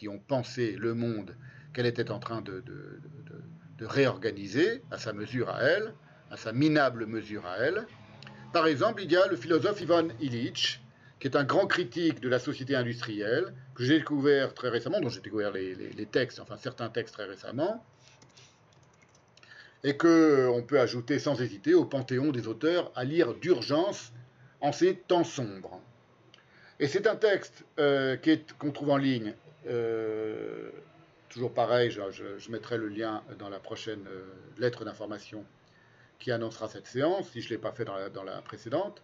qui ont pensé le monde qu'elle était en train de réorganiser à sa mesure à elle, à sa minable mesure à elle. Par exemple, il y a le philosophe Ivan Illich, qui est un grand critique de la société industrielle, que j'ai découvert très récemment, dont j'ai découvert les textes, enfin certains textes très récemment, et qu'on peut ajouter sans hésiter au panthéon des auteurs à lire d'urgence en ces temps sombres. Et c'est un texte qu'on trouve en ligne, toujours pareil, je mettrai le lien dans la prochaine lettre d'information qui annoncera cette séance, si je ne l'ai pas fait dans la précédente.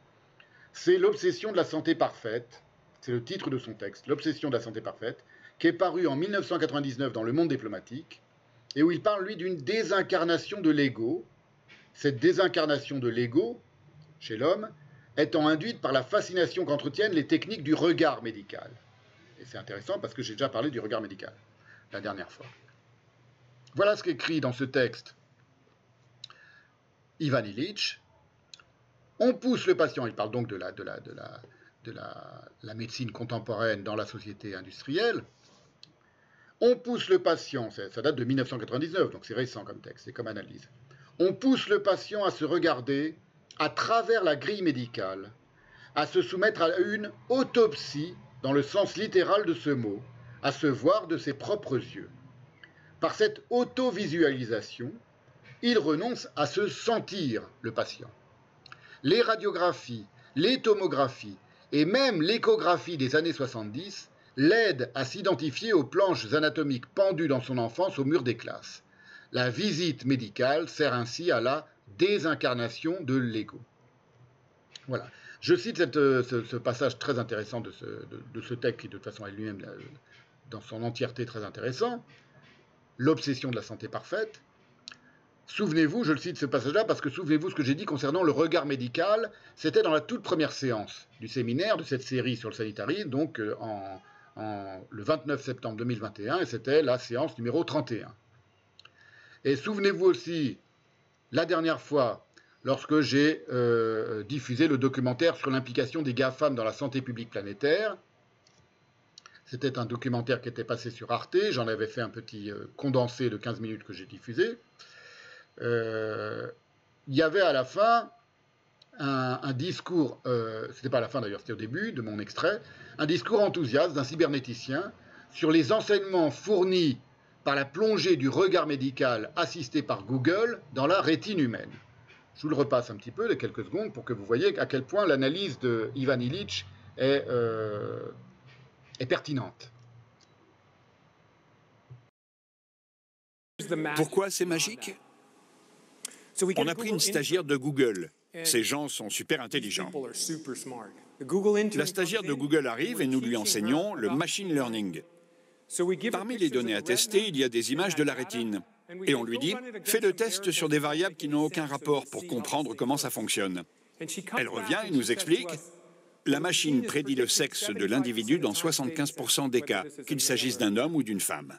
C'est l'obsession de la santé parfaite, c'est le titre de son texte, l'obsession de la santé parfaite, qui est paru en 1999 dans Le Monde diplomatique, et où il parle, lui, d'une désincarnation de l'ego. Cette désincarnation de l'ego, chez l'homme, étant induite par la fascination qu'entretiennent les techniques du regard médical. Et c'est intéressant parce que j'ai déjà parlé du regard médical la dernière fois. Voilà ce qu'écrit dans ce texte Ivan Illich. On pousse le patient, il parle donc de la médecine contemporaine dans la société industrielle. On pousse le patient, ça date de 1999, donc c'est récent comme texte, c'est comme analyse. On pousse le patient à se regarder à travers la grille médicale, à se soumettre à une autopsie, dans le sens littéral de ce mot, à se voir de ses propres yeux. Par cette auto-visualisation, il renonce à se sentir, le patient. Les radiographies, les tomographies et même l'échographie des années 70 l'aident à s'identifier aux planches anatomiques pendues dans son enfance au mur des classes. La visite médicale sert ainsi à la désincarnation de l'ego. Voilà. Je cite ce passage très intéressant de ce texte qui de toute façon est lui-même dans son entièreté très intéressant. L'obsession de la santé parfaite. Souvenez-vous, je le cite ce passage-là parce que souvenez-vous ce que j'ai dit concernant le regard médical, c'était dans la toute première séance du séminaire de cette série sur le sanitarisme, donc le 29 septembre 2021, et c'était la séance numéro 31. Et souvenez-vous aussi, la dernière fois, lorsque j'ai diffusé le documentaire sur l'implication des GAFAM dans la santé publique planétaire, c'était un documentaire qui était passé sur Arte, j'en avais fait un petit condensé de 15 minutes que j'ai diffusé. Il y avait à la fin un discours, c'était pas à la fin d'ailleurs, c'était au début de mon extrait, un discours enthousiaste d'un cybernéticien sur les enseignements fournis par la plongée du regard médical assisté par Google dans la rétine humaine. Je vous le repasse un petit peu de quelques secondes pour que vous voyez à quel point l'analyse de Ivan Illich est pertinente. Pourquoi c'est magique ? On a pris une stagiaire de Google. Ces gens sont super intelligents. La stagiaire de Google arrive et nous lui enseignons le machine learning. Parmi les données à tester, il y a des images de la rétine. Et on lui dit, fais le test sur des variables qui n'ont aucun rapport pour comprendre comment ça fonctionne. Elle revient et nous explique, la machine prédit le sexe de l'individu dans 75% des cas, qu'il s'agisse d'un homme ou d'une femme.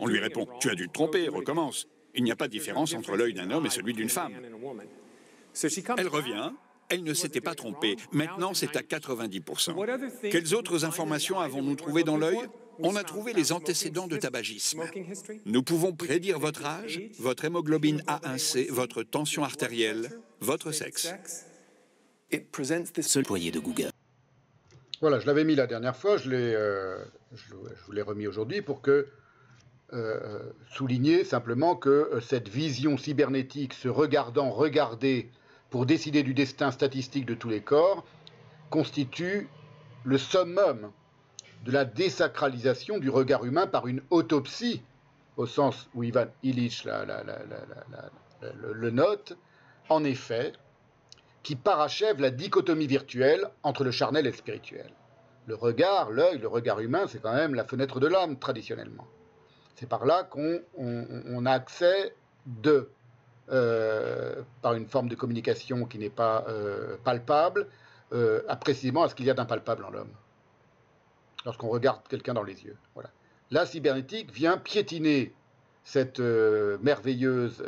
On lui répond, tu as dû te tromper, recommence. Il n'y a pas de différence entre l'œil d'un homme et celui d'une femme. Elle revient, elle ne s'était pas trompée. Maintenant, c'est à 90%. Quelles autres informations avons-nous trouvées dans l'œil ? On a trouvé les antécédents de tabagisme. Nous pouvons prédire votre âge, votre hémoglobine A1C, votre tension artérielle, votre sexe. Ce employé de Google. Voilà, je l'avais mis la dernière fois, je vous l'ai remis aujourd'hui pour que souligner simplement que cette vision cybernétique, se regarder pour décider du destin statistique de tous les corps, constitue le summum de la désacralisation du regard humain par une autopsie, au sens où Ivan Illich le note, en effet, qui parachève la dichotomie virtuelle entre le charnel et le spirituel. Le regard, l'œil, le regard humain, c'est quand même la fenêtre de l'âme, traditionnellement. C'est par là qu'on a accès par une forme de communication qui n'est pas palpable, précisément à ce qu'il y a d'impalpable en l'homme, lorsqu'on regarde quelqu'un dans les yeux. Voilà. La cybernétique vient piétiner cette merveilleuse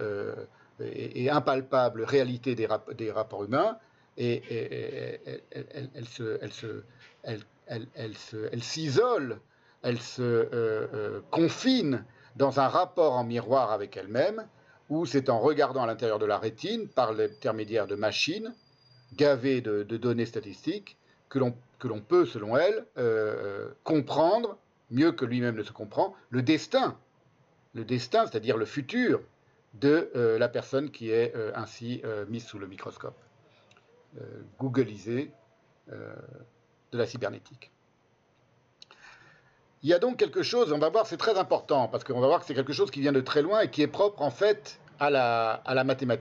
et impalpable réalité des rapports humains, et elle s'isole elle se confine dans un rapport en miroir avec elle-même, où c'est en regardant à l'intérieur de la rétine, par l'intermédiaire de machines gavées de données statistiques, que l'on peut, selon elle, comprendre, mieux que lui-même ne se comprend, le destin, c'est-à-dire le futur de la personne qui est ainsi mise sous le microscope, googlisée de la cybernétique. Il y a donc quelque chose, on va voir, c'est très important, parce qu'on va voir que c'est quelque chose qui vient de très loin et qui est propre en fait à la mathématique.